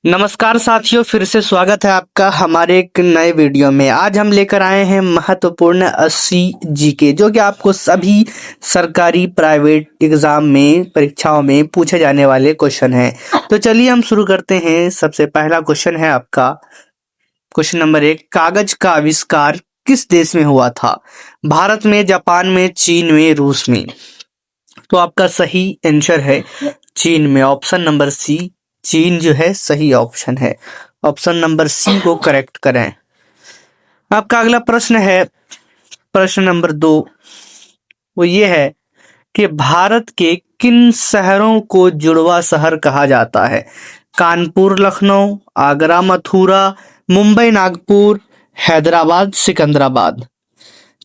नमस्कार साथियों, फिर से स्वागत है आपका हमारे एक नए वीडियो में। आज हम लेकर आए हैं महत्वपूर्ण 80 जीके जो कि आपको सभी सरकारी प्राइवेट एग्जाम में परीक्षाओं में पूछे जाने वाले क्वेश्चन हैं। तो चलिए हम शुरू करते हैं। सबसे पहला क्वेश्चन है आपका क्वेश्चन नंबर 1। कागज का आविष्कार किस देश में हुआ था? भारत में, जापान में, चीन में, रूस में? तो आपका सही आंसर है चीन में। ऑप्शन नंबर सी, चीन जो है सही ऑप्शन है। ऑप्शन नंबर सी को करेक्ट करें। आपका अगला प्रश्न है प्रश्न नंबर 2। वो ये है कि भारत के किन शहरों को जुड़वा शहर कहा जाता है? कानपुर लखनऊ, आगरा मथुरा, मुंबई नागपुर, हैदराबाद सिकंदराबाद?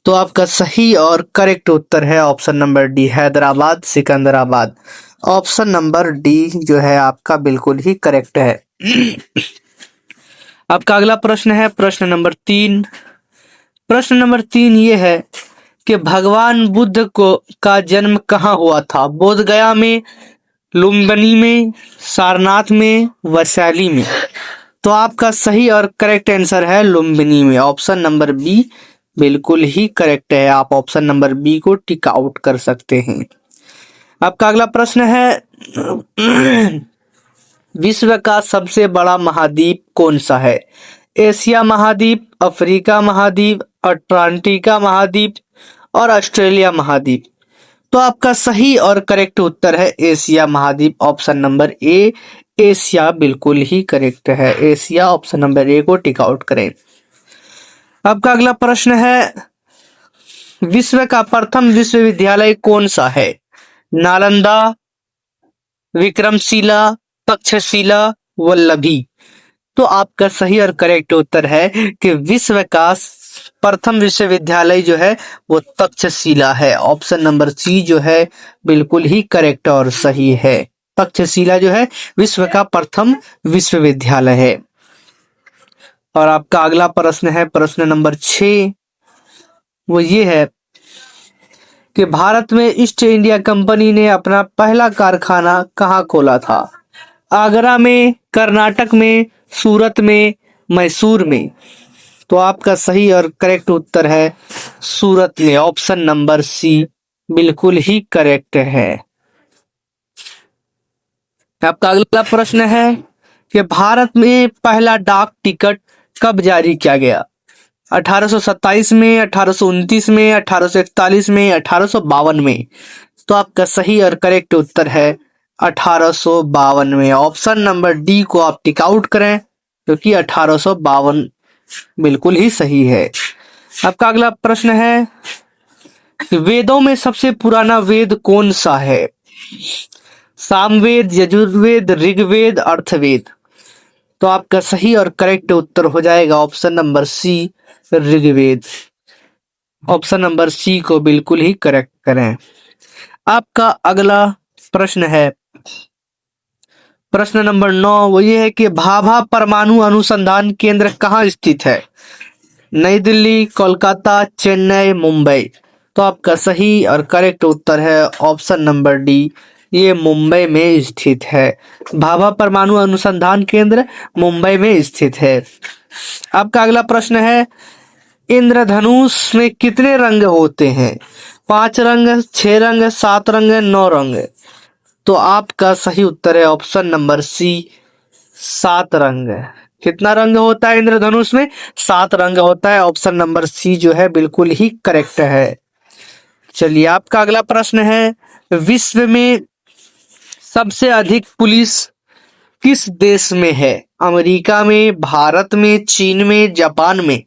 तो आपका सही और करेक्ट उत्तर है option number D, Hyderabad Secunderabad. Option number D जो है आपका बिल्कुल ही करेक्ट है। आपका अगला प्रश्न है प्रश्न नंबर 3। प्रश्न नंबर 3 ये है कि भगवान बुद्ध को का जन्म कहाँ हुआ था? बोध गया में, लुम्बिनी में, सारनाथ में, वैशाली में? तो आपका सही और करेक्ट आंसर है लुम्बिनी में। ऑप्शन नंबर बी बिल्कुल ही करेक्ट है। आप ऑप्शन नंबर बी को टिक आउट कर सकते हैं। आपका अगला प्रश्न है विश्व का सबसे बड़ा महाद्वीप कौन सा है? एशिया महाद्वीप, अफ्रीका महाद्वीप, अटलांटिका महाद्वीप और ऑस्ट्रेलिया महाद्वीप? तो आपका सही और करेक्ट उत्तर है एशिया महाद्वीप। ऑप्शन नंबर ए, एशिया बिल्कुल ही करेक्ट है। एशिया ऑप्शन नंबर ए को टिक आउट करें। आपका अगला प्रश्न है विश्व का प्रथम विश्वविद्यालय कौन सा है? नालंदा, विक्रमशिला, तक्षशिला, वल्लभी? तो आपका सही और करेक्ट उत्तर है कि विश्व का प्रथम विश्वविद्यालय जो है वो तक्षशिला है। ऑप्शन नंबर सी जो है बिल्कुल ही करेक्ट और सही है। तक्षशिला जो है विश्व का प्रथम विश्वविद्यालय है। और आपका अगला प्रश्न है प्रश्न नंबर 6। वो ये है कि भारत में ईस्ट इंडिया कंपनी ने अपना पहला कारखाना कहाँ खोला था? आगरा में, कर्नाटक में, सूरत में, मैसूर में? तो आपका सही और करेक्ट उत्तर है सूरत में। ऑप्शन नंबर सी बिल्कुल ही करेक्ट है। आपका अगला प्रश्न है कि भारत में पहला डाक टिकट कब जारी किया गया? 1827 में, 1829 में, 1841 में, 1852 में? तो आपका सही और करेक्ट उत्तर है 1852 में। ऑप्शन नंबर डी को आप टिक आउट करें क्योंकि 1852 बिल्कुल ही सही है। आपका अगला प्रश्न है वेदों में सबसे पुराना वेद कौन सा है? सामवेद, यजुर्वेद, ऋग्वेद, अर्थवेद? तो आपका सही और करेक्ट उत्तर हो जाएगा option number C, Rigveda. Option number C को बिल्कुल ही करेक्ट करें। आपका अगला प्रश्न है प्रश्न नंबर 9। वो ये है कि भाभा परमाणु अनुसंधान केंद्र कहाँ स्थित है? नई दिल्ली, कोलकाता, चेन्नई, मुंबई? तो आपका सही और करेक्ट उत्तर है ऑप्शन नंबर डी, ये मुंबई में स्थित है। भाभा परमाणु अनुसंधान केंद्र मुंबई में स्थित है। आपका अगला प्रश्न है इंद्रधनुष में कितने रंग होते हैं? 5 रंग, 6 रंग, 7 रंग, 9 रंग? तो आपका सही उत्तर है ऑप्शन नंबर सी, 7 रंग। कितना रंग होता है इंद्रधनुष में? 7 रंग होता है। ऑप्शन नंबर सी जो है बिल्कुल ही करेक्ट है। चलिए आपका अगला प्रश्न है विश्व में सबसे अधिक पुलिस किस देश में है? अमेरिका में, भारत में, चीन में, जापान में?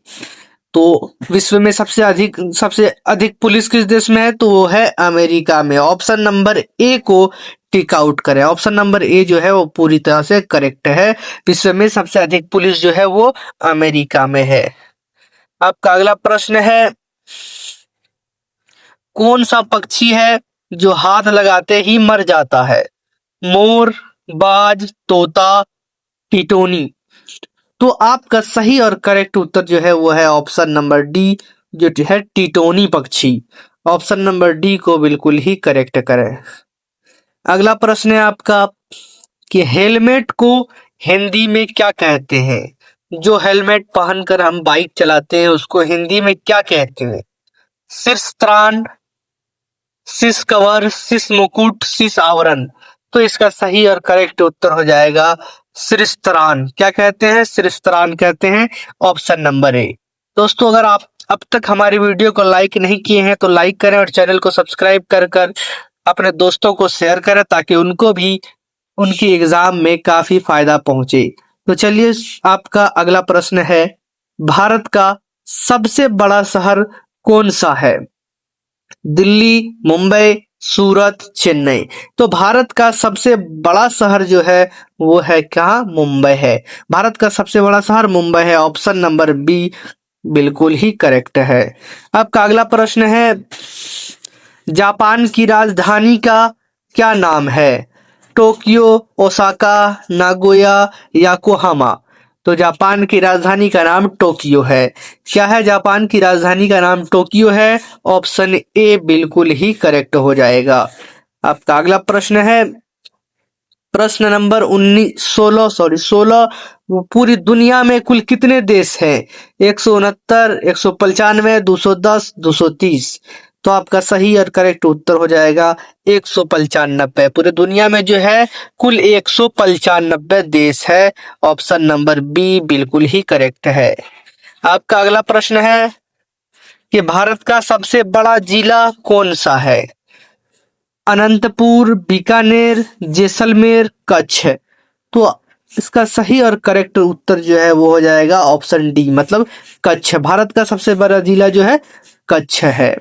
तो विश्व में सबसे अधिक पुलिस किस देश में है? तो वो है अमेरिका में। ऑप्शन नंबर ए को टिक आउट करें। ऑप्शन नंबर ए जो है वो पूरी तरह से करेक्ट है। विश्व में सबसे अधिक पुलिस जो है वो अमेरिका में है। आपका अगला प्रश्न है कौन सा पक्षी है जो हाथ लगाते ही मर जाता है? मोर, बाज, तोता, टिटोनी? तो आपका सही और करेक्ट उत्तर जो है वो है ऑप्शन नंबर डी जो है टिटोनी पक्षी। ऑप्शन नंबर डी को बिल्कुल ही करेक्ट करें। अगला प्रश्न है आपका कि हेलमेट को हिंदी में क्या कहते हैं? जो हेलमेट पहनकर हम बाइक चलाते हैं उसको हिंदी में क्या कहते हैं? शीर्ष त्राण, शीश कवर, शीश मुकुट, शीश आवरण। तो इसका सही और करेक्ट उत्तर हो जाएगा शीर्षत्राण। क्या कहते हैं? शीर्षत्राण कहते हैं। Option number A. दोस्तों, अगर आप अब तक हमारी वीडियो को लाइक नहीं किए हैं तो लाइक करें और चैनल को सब्सक्राइब कर कर अपने दोस्तों को शेयर करें ताकि उनको भी उनकी एग्जाम में काफी फायदा पहुंचे। तो चलिए, आपका अगला प्रश्न है, भारत का सबसे बड़ा शहर कौन सा है? दिल्ली, मुंबई, सूरत, चेन्नई। तो भारत का सबसे बड़ा शहर जो है वो है कहाँ? मुंबई है। भारत का सबसे बड़ा शहर मुंबई है। ऑप्शन नंबर बी बिल्कुल ही करेक्ट है। आपका अगला प्रश्न है, जापान की राजधानी का क्या नाम है? Tokyo, Osaka, Nagoya, Yokohama. तो जापान की राजधानी का नाम टोक्यो है। क्या है? जापान की राजधानी का नाम टोक्यो है। ऑप्शन ए बिल्कुल ही करेक्ट हो जाएगा। आपका अगला प्रश्न है, प्रश्न नंबर 16। पूरी दुनिया में कुल कितने देश हैं? 169, 195, 210, 230। तो आपका सही और करेक्ट उत्तर हो जाएगा 195। पूरे दुनिया में जो है कुल 195 देश है। ऑप्शन नंबर बी बिल्कुल ही करेक्ट है। आपका अगला प्रश्न है कि भारत का सबसे बड़ा जिला कौन सा है? अनंतपुर, बीकानेर, जैसलमेर, कच्छ। तो इसका सही और करेक्ट उत्तर जो है वो हो जाएगा ऑप्शन डी, मतलब कच्छ। भारत का सबसे बड़ा जिला जो है कच्छ है।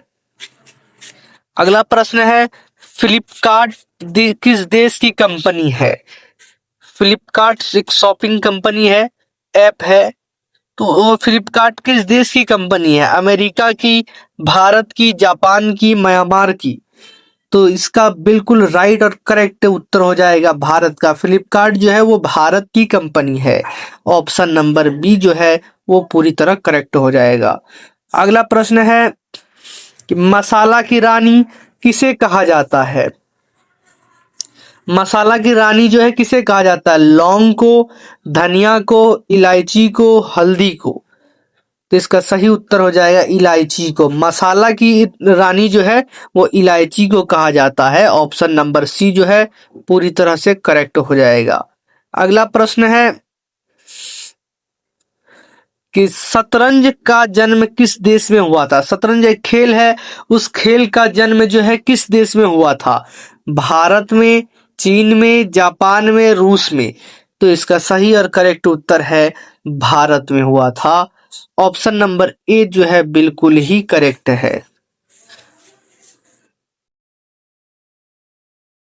अगला प्रश्न है, फ्लिपकार्ट किस देश की कंपनी है? फ्लिपकार्ट एक शॉपिंग कंपनी है, ऐप है। तो वो फ्लिपकार्ट किस देश की कंपनी है? अमेरिका की, भारत की, जापान की, म्यांमार की। तो इसका बिल्कुल राइट और करेक्ट उत्तर हो जाएगा भारत का। फ्लिपकार्ट जो है वो भारत की कंपनी है। ऑप्शन नंबर बी जो है वो पूरी तरह करेक्ट हो जाएगा। अगला प्रश्न है कि मसाला की रानी किसे कहा जाता है? मसाला की रानी जो है किसे कहा जाता है? लौंग को, धनिया को, इलायची को, हल्दी को। तो इसका सही उत्तर हो जाएगा इलायची को। मसाला की रानी जो है वो इलायची को कहा जाता है। ऑप्शन नंबर सी जो है पूरी तरह से करेक्ट हो जाएगा। अगला प्रश्न है कि शतरंज का जन्म किस देश में हुआ था? शतरंज एक खेल है, उस खेल का जन्म जो है किस देश में हुआ था? भारत में, चीन में, जापान में, रूस में। तो इसका सही और करेक्ट उत्तर है भारत में हुआ था। ऑप्शन नंबर ए जो है बिल्कुल ही करेक्ट है।